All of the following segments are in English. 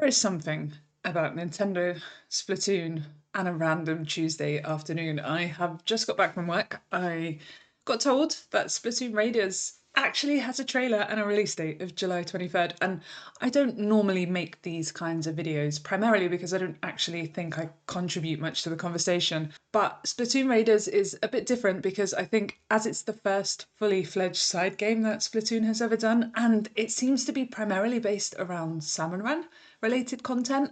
is something about Nintendo, Splatoon, and a random Tuesday afternoon. I have just got back from work. I got told that Splatoon Raiders actually has a trailer and a release date of July 23rd. And I don't normally make these kinds of videos, primarily because I don't actually think I contribute much to the conversation. But Splatoon Raiders is a bit different because I think as it's the first fully fledged side game that Splatoon has ever done, and it seems to be primarily based around Salmon Run related content,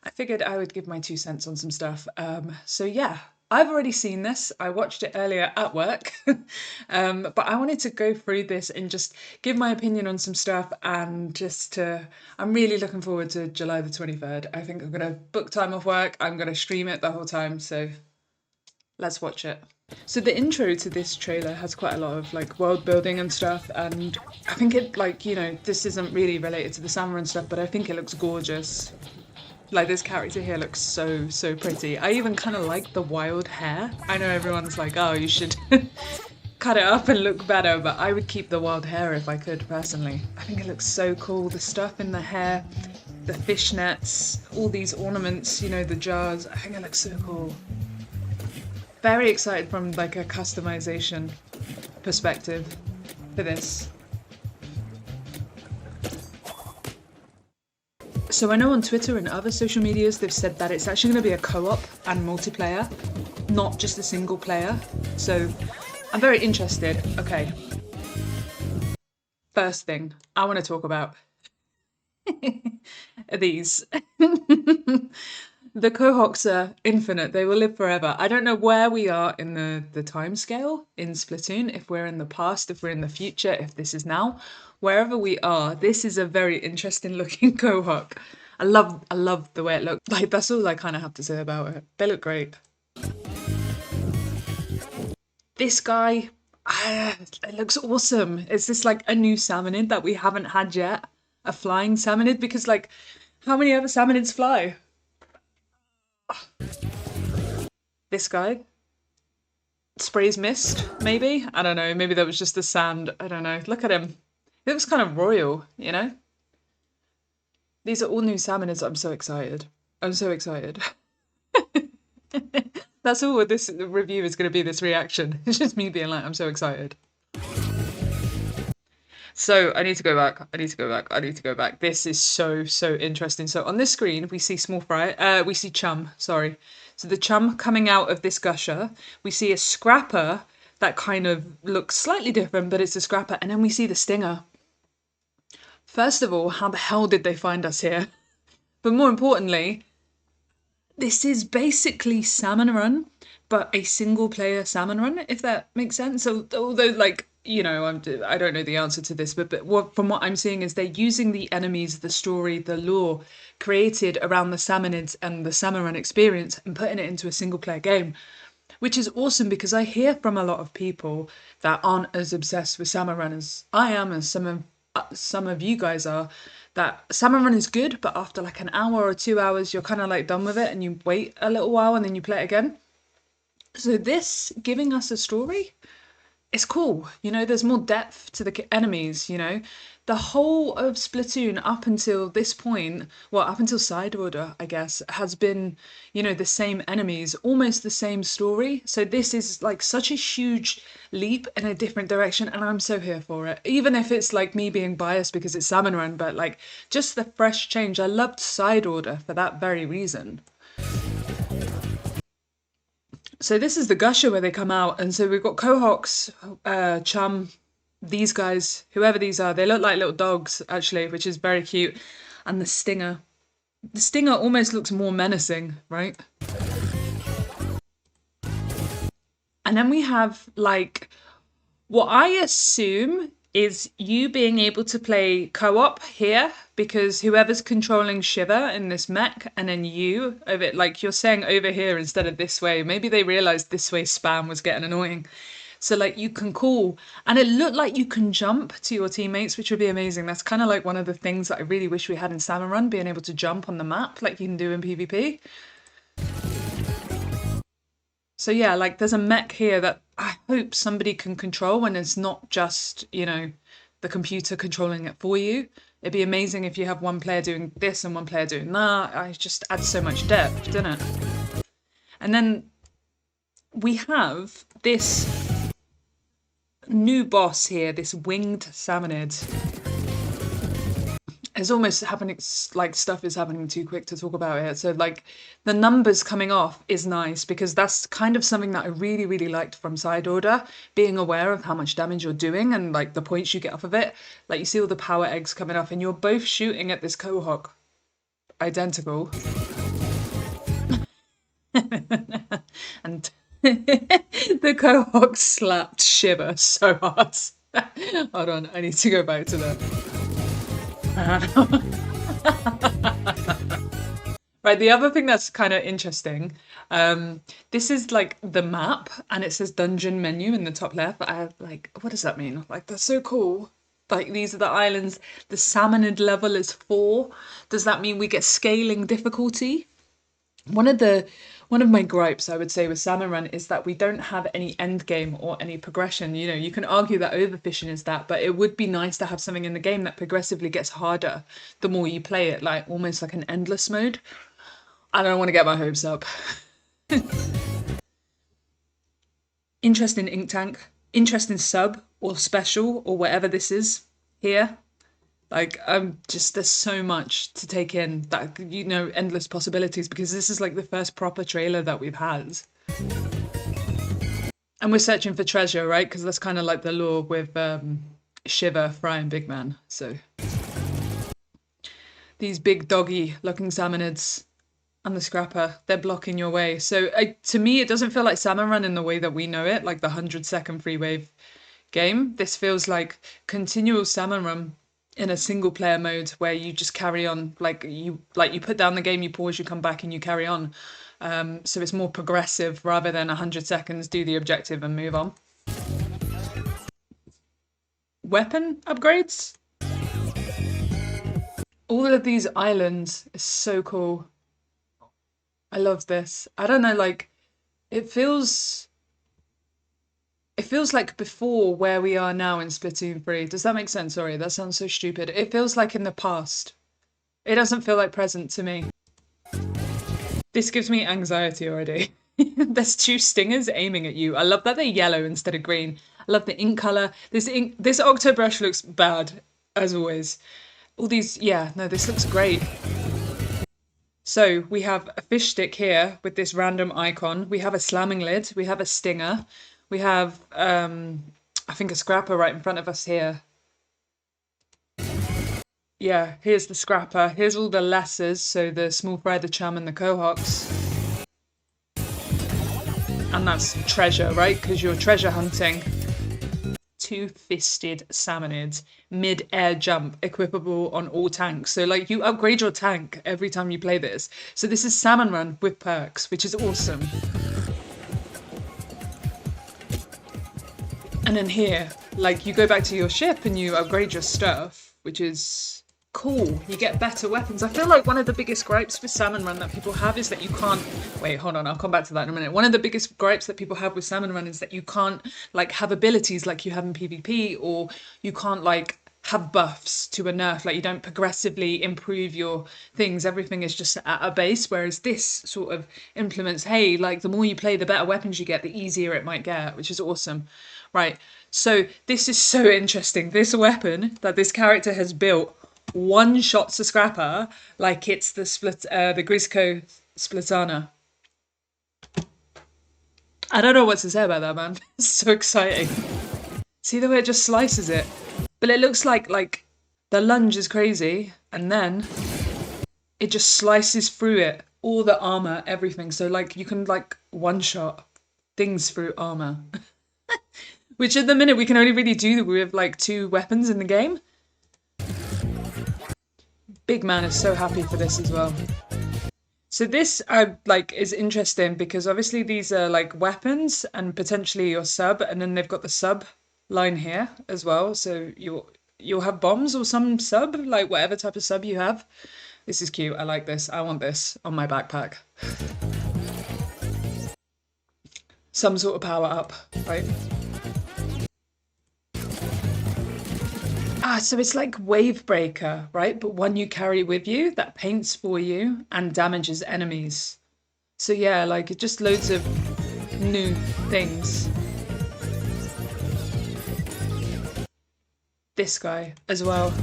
I figured I would give my 2 cents on some stuff. So yeah, I've already seen this. I watched it earlier at work, but I wanted to go through this and just give my opinion on some stuff and I'm really looking forward to July the 23rd. I think I'm going to book time off work. I'm going to stream it the whole time. So let's watch it. So the intro to this trailer has quite a lot of like world building and stuff, and I think it this isn't really related to the summer and stuff, but I think it looks gorgeous. Like this character here looks so pretty. I even kind of like the wild hair. I know everyone's like, oh, you should cut it up and look better, but I would keep the wild hair if I could personally. I think it looks so cool. The stuff in the hair, the fishnets, all these ornaments, the jars. I think it looks so cool. Very excited from like a customization perspective for this. So I know on Twitter and other social medias they've said that it's actually going to be a co-op and multiplayer, not just a single player. So I'm very interested. Okay. First thing I want to talk about are these. The Cohocs are infinite. They will live forever. I don't know where we are in the time scale in Splatoon, if we're in the past, if we're in the future, if this is now. Wherever we are, this is a very interesting looking Cohoc. I love the way it looks. Like, that's all I kind of have to say about it. They look great. This guy, it looks awesome. Is this like a new salmonid that we haven't had yet? A flying salmonid? Because like, how many other salmonids fly? This guy sprays mist, maybe? I don't know. Maybe that was just the sand. I don't know. Look at him. He looks kind of royal, These are all new salmonids. I'm so excited. I'm so excited. That's all what this review is going to be, this reaction. It's just me being like, I'm so excited. So I need to go back. This is so interesting. So on this screen, we see we see Chum, sorry. So the Chum coming out of this gusher. We see a Scrapper that kind of looks slightly different, but it's a Scrapper. And then we see the Stinger. First of all, how the hell did they find us here? But more importantly, this is basically Salmon Run, but a single player Salmon Run, if that makes sense. So although like, I don't know the answer to this, but from what I'm seeing is they're using the enemies, the story, the lore created around the Salmonids and the Salmon Run experience and putting it into a single player game, which is awesome because I hear from a lot of people that aren't as obsessed with Salmon Run as I am, as some of you guys are, that Salmon Run is good, but after like an hour or 2 hours, you're kind of like done with it and you wait a little while and then you play it again. So this giving us a story, it's cool. There's more depth to the enemies, The whole of Splatoon up until this point, well, up until Side Order, I guess, has been, the same enemies, almost the same story. So this is like such a huge leap in a different direction, and I'm so here for it. Even if it's like me being biased because it's Salmon Run, but like just the fresh change. I loved Side Order for that very reason. So this is the gusher where they come out, and so we've got Cohocs, Chum, these guys, whoever these are, they look like little dogs actually, which is very cute. And the Stinger. The Stinger almost looks more menacing, right? And then we have like what I assume is you being able to play co-op here, because whoever's controlling Shiver in this mech, and then you of it, like you're saying over here instead of this way. Maybe they realized this way spam was getting annoying. So like you can call, and it looked like you can jump to your teammates, which would be amazing. That's kind of like one of the things that I really wish we had in Salmon Run, being able to jump on the map like you can do in PvP. So yeah, like there's a mech here that I hope somebody can control when it's not just, the computer controlling it for you. It'd be amazing if you have one player doing this and one player doing that. I just add so much depth, doesn't it? And then we have this new boss here, this winged salmonid. It's almost happening, like stuff is happening too quick to talk about it. So like the numbers coming off is nice because that's kind of something that I really, really liked from Side Order, being aware of how much damage you're doing and like the points you get off of it. Like you see all the power eggs coming off and you're both shooting at this Quahog, identical. And the Quahog slapped Shiver so hard. Hold on, I need to go back to that. Right, the other thing that's kind of interesting, this is like the map and it says dungeon menu in the top left. I like, what does that mean? Like, that's so cool. Like, these are the islands. The salmonid level is 4. Does that mean we get scaling difficulty? One of my gripes, I would say, with Salmon Run is that we don't have any end game or any progression. You know, you can argue that overfishing is that, but it would be nice to have something in the game that progressively gets harder the more you play it, like almost like an endless mode. I don't want to get my hopes up. Interesting ink tank, interesting sub or special or whatever this is here. Like, there's so much to take in that, you know, endless possibilities because this is like the first proper trailer that we've had. And we're searching for treasure, right? Because that's kind of like the lore with Shiver, Fry, and Big Man. So these big doggy looking salmonids and the scrapper, they're blocking your way. So to me, it doesn't feel like Salmon Run in the way that we know it, like the 100-second free wave game. This feels like continual Salmon Run in a single player mode where you just carry on, like you put down the game, you pause, you come back and you carry on. So it's more progressive rather than 100 seconds, do the objective and move on. Weapon upgrades. All of these islands is so cool. I love this. I don't know, like it feels like before where we are now in Splatoon 3. Does that make sense? Sorry, that sounds so stupid. It feels like in the past. It doesn't feel like present to me. This gives me anxiety already. There's 2 stingers aiming at you. I love that they're yellow instead of green. I love the ink color. This Octobrush looks bad, as always. All these, yeah, no, this looks great. So we have a fish stick here with this random icon. We have a slamming lid. We have a stinger. We have, I think, a scrapper right in front of us here. Yeah, here's the scrapper. Here's all the lessers, so the small fry, the chum, and the cohogs. And that's treasure, right? Because you're treasure hunting. 2-fisted salmonids, mid-air jump, equipable on all tanks. So like you upgrade your tank every time you play this. So this is Salmon Run with perks, which is awesome. And then here, like you go back to your ship and you upgrade your stuff, which is cool. You get better weapons. I feel like one of the biggest gripes with Salmon Run that people have is that you can't... Wait, hold on, I'll come back to that in a minute. One of the biggest gripes that people have with Salmon Run is that you can't like have abilities like you have in PvP, or you can't like have buffs to a nerf. Like you don't progressively improve your things. Everything is just at a base, whereas this sort of implements, hey, like the more you play, the better weapons you get, the easier it might get, which is awesome. Right, so this is so interesting. This weapon that this character has built one-shots a scrapper like it's the Grisco Splatana. I don't know what to say about that, man. It's so exciting. See the way it just slices it? But it looks like the lunge is crazy, and then it just slices through it. All the armor, everything. So like you can like one-shot things through armor. Which at the minute we can only really do with like 2 weapons in the game. Big Man is so happy for this as well. So this is interesting because obviously these are like weapons and potentially your sub, and then they've got the sub line here as well. So you'll have bombs or some sub, like whatever type of sub you have. This is cute. I like this. I want this on my backpack. Some sort of power up, right? so it's like Wave Breaker, right? But one you carry with you that paints for you and damages enemies. So yeah, like just loads of new things. This guy as well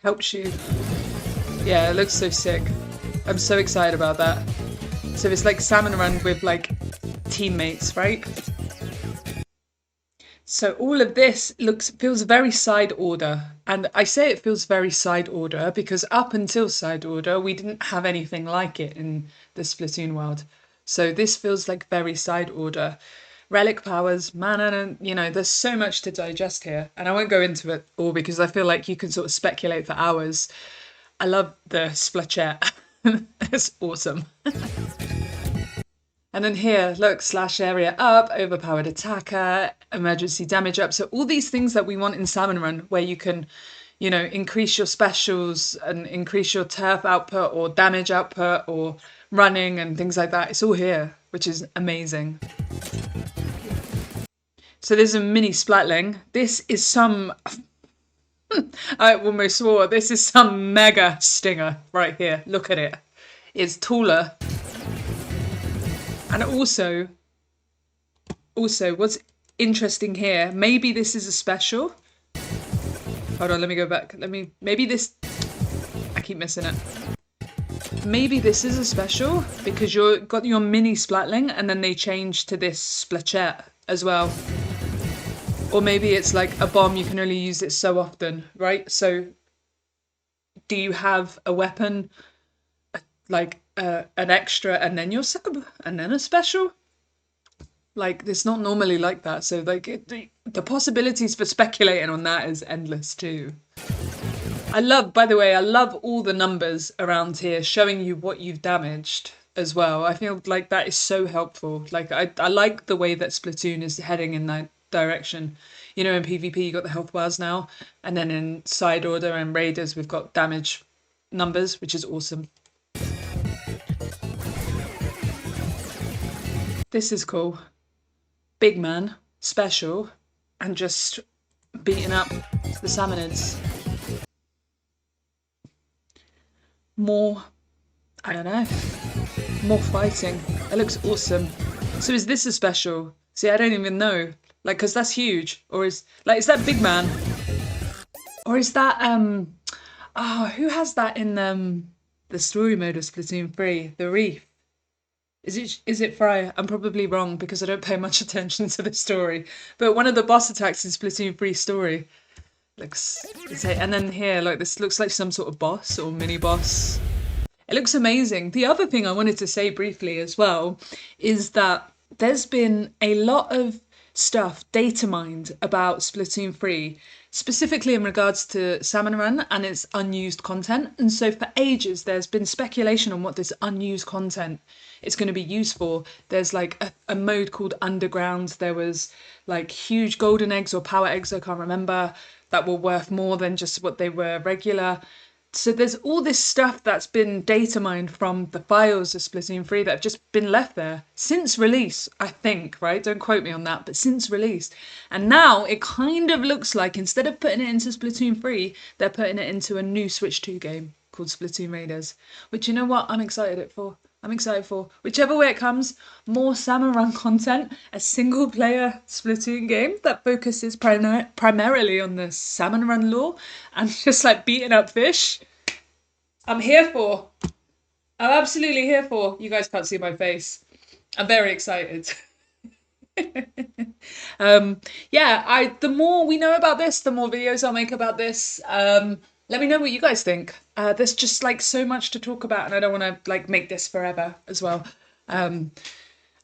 helps you. Yeah, it looks so sick. I'm so excited about that. So it's like Salmon Run with like teammates, right? So all of this feels very side order. And I say it feels very side order because up until side order, we didn't have anything like it in the Splatoon world. So this feels like very side order. Relic powers, mana, and there's so much to digest here. And I won't go into it all because I feel like you can sort of speculate for hours. I love the Splatoon. It's awesome. And then here, look, slash area up, overpowered attacker, emergency damage up. So all these things that we want in Salmon Run, where you can, increase your specials and increase your turf output or damage output or running and things like that. It's all here, which is amazing. So there's a mini Splatling. This is some, I almost swore, this is some mega stinger right here. Look at it. It's taller. And also what's interesting here, maybe this is a special. Hold on, let me go back. Maybe this, I keep missing it. Maybe this is a special because you've got your mini Splatling and then they change to this Splachette as well. Or maybe it's like a bomb, you can only use it so often, right? So do you have a weapon like an extra and then your sub and then a special? Like it's not normally like that. So like the possibilities for speculating on that is endless too. By the way, I love all the numbers around here showing you what you've damaged as well. I feel like that is so helpful. Like I like the way that Splatoon is heading in that direction. In PvP you got the health bars now, and then in side order and raiders we've got damage numbers, which is awesome. This is cool. Big man, special, and just beating up the salmonids. More, I don't know, more fighting. It looks awesome. So is this a special? See, I don't even know. Like, cause that's huge. Or is that big man? Or is that, who has that in the story mode of Splatoon 3? The Reef. Is it Fry? I'm probably wrong because I don't pay much attention to the story. But one of the boss attacks in Splatoon 3 story looks, and then here, like this looks like some sort of boss or mini boss. It looks amazing. The other thing I wanted to say briefly as well is that there's been a lot of stuff data mined about Splatoon 3, specifically in regards to Salmon Run and its unused content. And so for ages, there's been speculation on what this unused content is going to be used for. There's like a mode called Underground. There was like huge golden eggs or power eggs, I can't remember, that were worth more than just what they were regular. So there's all this stuff that's been data mined from the files of Splatoon 3 that have just been left there since release, I think, right? Don't quote me on that, but since release. And now it kind of looks like instead of putting it into Splatoon 3, they're putting it into a new Switch 2 game called Splatoon Raiders, which you know what? I'm excited for. Whichever way it comes, more Salmon Run content, a single player Splatoon game that focuses primarily on the Salmon Run lore and just like beating up fish. I'm absolutely here for. You guys can't see my face. I'm very excited. The more we know about this, the more videos I'll make about this. Let me know what you guys think. There's just like so much to talk about and I don't want to like make this forever as well. And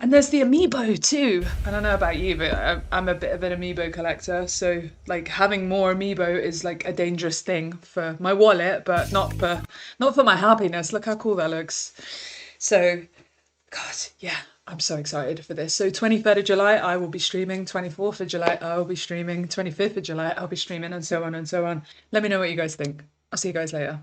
there's the amiibo too. I don't know about you, but I'm a bit of an amiibo collector. So like having more amiibo is like a dangerous thing for my wallet, but not for my happiness. Look how cool that looks. So, God, yeah. I'm so excited for this. So 23rd of July, I will be streaming. 24th of July, I will be streaming. 25th of July, I'll be streaming, and so on and so on. Let me know what you guys think. I'll see you guys later.